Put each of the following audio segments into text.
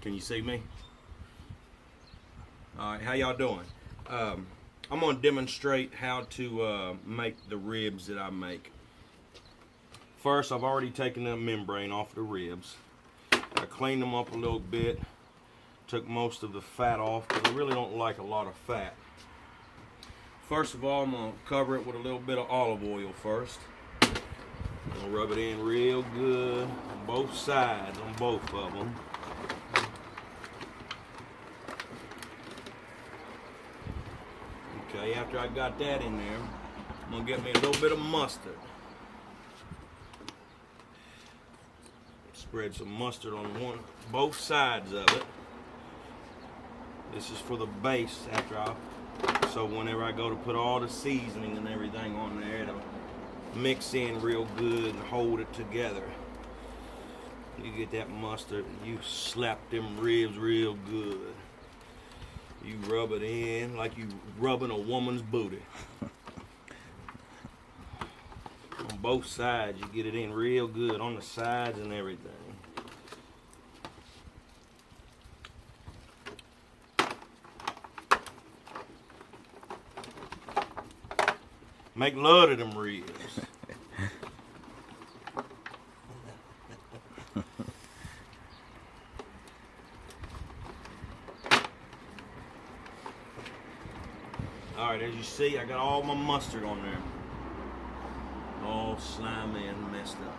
Can you see me? All right, how y'all doing? I'm gonna demonstrate how to make the ribs that I make. First, I've already taken the membrane off the ribs. I cleaned them up a little bit, took most of the fat off because I really don't like a lot of fat. First of all, I'm gonna cover it with a little bit of olive oil first. I'm gonna rub it in real good on both sides, on both of them. Okay, after I got that in there, I'm gonna get me a little bit of mustard. Spread some mustard on both sides of it. This is for the base so whenever I go to put all the seasoning and everything on there, it'll mix in real good and hold it together. You get that mustard, you slap them ribs real good. You rub it in like you rubbing a woman's booty. On both sides, you get it in real good on the sides and everything. Make love to them ribs. Alright, as you see, I got all my mustard on there. All slimy and messed up.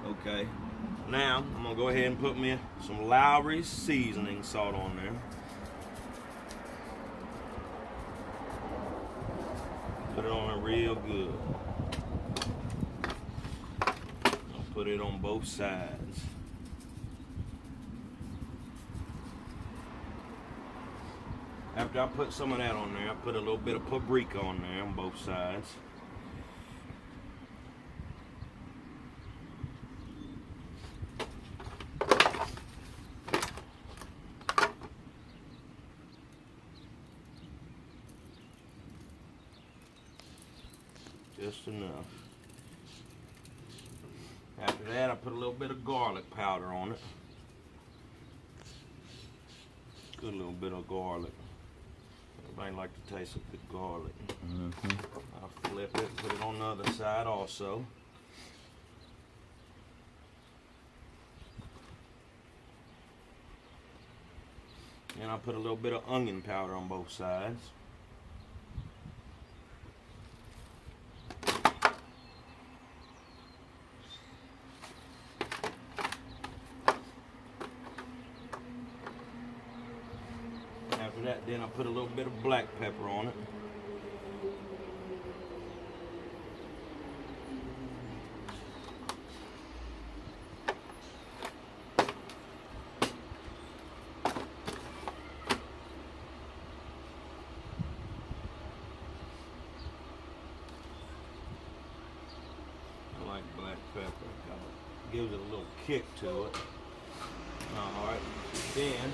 Okay, now I'm going to go ahead and put me some Lowry's seasoning salt on there. Put it on there real good. I'll put it on both sides. After I put some of that on there, I put a little bit of paprika on there on both sides. Just enough. After that, I put a little bit of garlic powder on it. Good little bit of garlic. Everybody like to taste a good garlic. I'll flip it, put it on the other side also. And I put a little bit of onion powder on both sides. After that, then I put a little bit of black pepper on it. I like black pepper. It gives it a little kick to it. Alright, then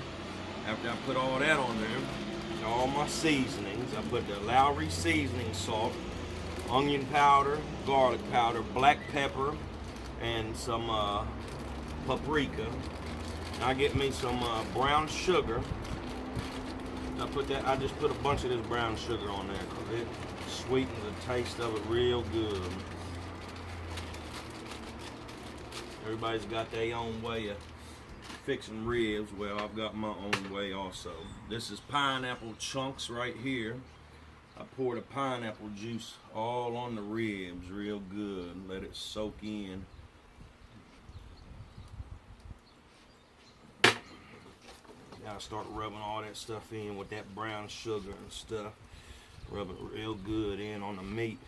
after I put all that on there, all my seasonings, I put the Lowry seasoning salt, onion powder, garlic powder, black pepper, and some paprika. I get me some brown sugar. I just put a bunch of this brown sugar on there because it sweetens the taste of it real good. Everybody's got their own way of fixing ribs. Well, I've got my own way also. This is pineapple chunks right here. I pour the pineapple juice all on the ribs real good and let it soak in. Now I start rubbing all that stuff in with that brown sugar and stuff. Rub it real good in on the meat.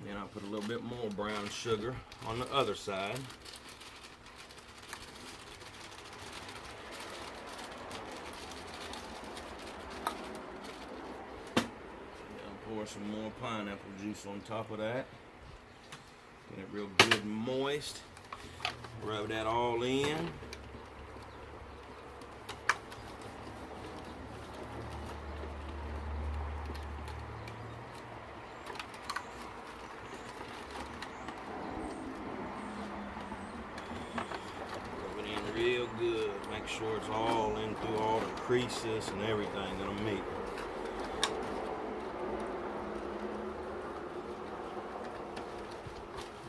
Then I'll put a little bit more brown sugar on the other side. some more pineapple juice on top of that. Get it real good and moist. Rub that all in. Real good. Make sure it's all in through all the creases and everything in the meat.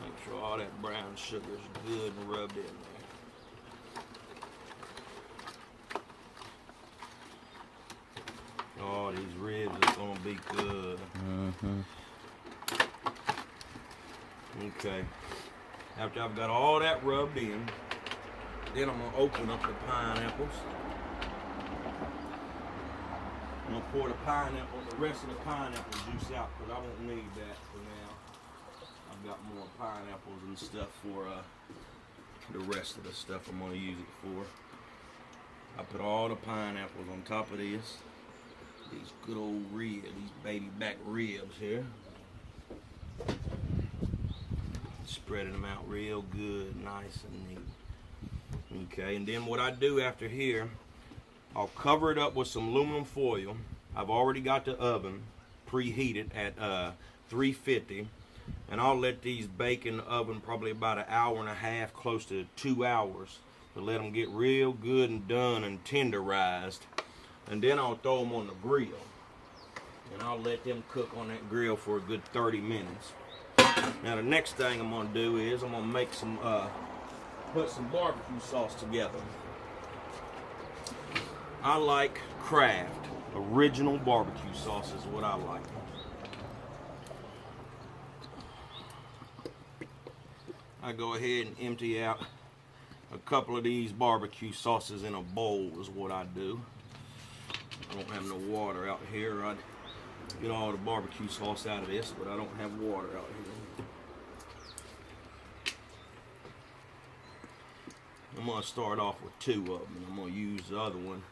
Make sure all that brown sugar is good and rubbed in there. Oh, these ribs are gonna be good. Okay. After I've got all that rubbed in, then I'm going to open up the pineapples. I'm going to pour the rest of the pineapple juice out because I won't need that for now. I've got more pineapples and stuff for the rest of the stuff I'm going to use it for. I put all the pineapples on top of this. These good old ribs, these baby back ribs here. Spreading them out real good, nice and neat. Okay, and then what I do after here, I'll cover it up with some aluminum foil. I've already got the oven preheated at 350, and I'll let these bake in the oven probably about an hour and a half, close to 2 hours, to let them get real good and done and tenderized. And then I'll throw them on the grill, and I'll let them cook on that grill for a good 30 minutes. Now the next thing I'm gonna do is I'm gonna make some put some barbecue sauce together. I like Kraft original barbecue sauce is what I like. I go ahead and empty out a couple of these barbecue sauces in a bowl is what I do. I don't have no water out here. I'd get all the barbecue sauce out of this, but I don't have water out here. I'm going to start off with 2 of them, and I'm going to use the other one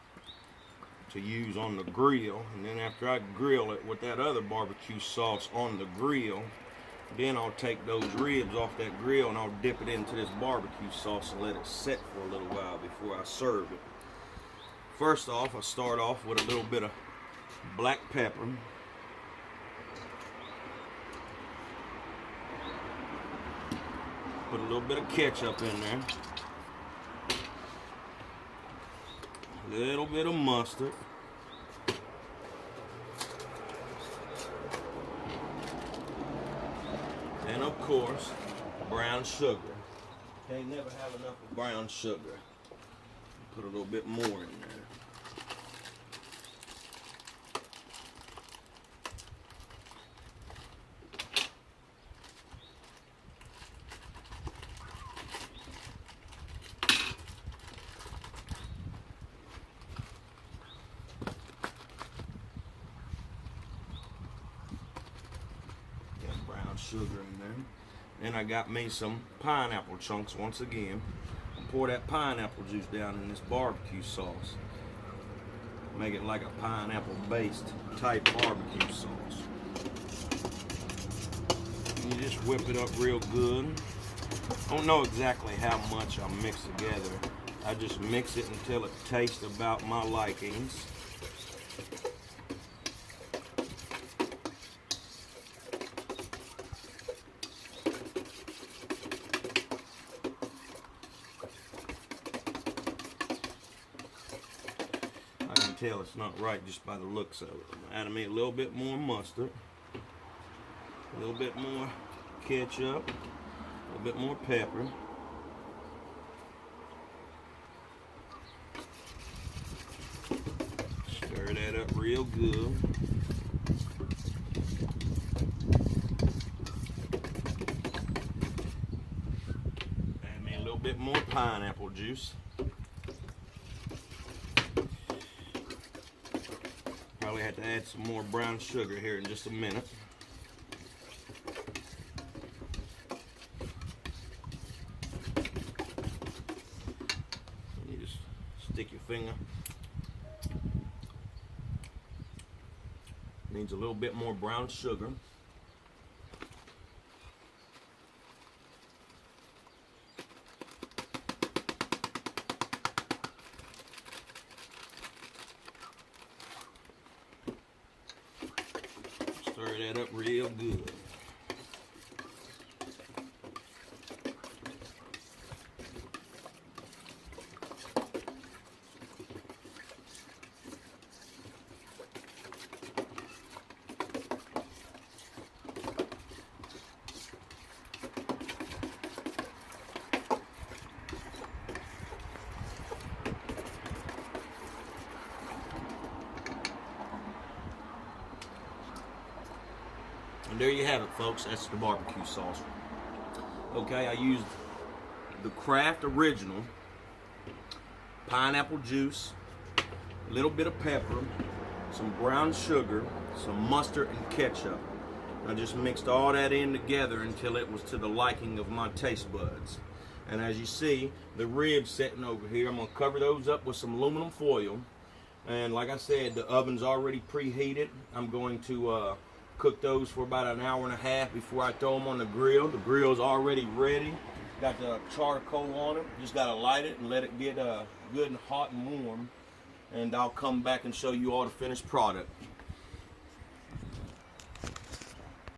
to use on the grill. And then after I grill it with that other barbecue sauce on the grill, then I'll take those ribs off that grill and I'll dip it into this barbecue sauce and let it set for a little while before I serve it. First off, I start off with a little bit of black pepper. Put a little bit of ketchup in there. A little bit of mustard. And of course, brown sugar. Can't never have enough of brown sugar. Put a little bit more in there. Sugar in there. Then I got me some pineapple chunks once again. Pour that pineapple juice down in this barbecue sauce. Make it like a pineapple based type barbecue sauce. And you just whip it up real good. I don't know exactly how much I mix together. I just mix it until it tastes about my likings. Tell it's not right just by the looks of it. I'm adding me a little bit more mustard, a little bit more ketchup, a little bit more pepper. Stir that up real good. Add me a little bit more pineapple juice. Probably have to add some more brown sugar here in just a minute. You just stick your finger Needs a little bit more brown sugar. Stir that up real good. And there you have it, folks. That's the barbecue sauce. Okay, I used the Kraft Original pineapple juice, a little bit of pepper, some brown sugar, some mustard, and ketchup. I just mixed all that in together until it was to the liking of my taste buds. And as you see, the ribs sitting over here, I'm going to cover those up with some aluminum foil. And like I said, the oven's already preheated. I'm going to cook those for about an hour and a half before I throw them on the grill. The grill's already ready. Got the charcoal on it. Just got to light it and let it get good and hot and warm. And I'll come back and show you all the finished product.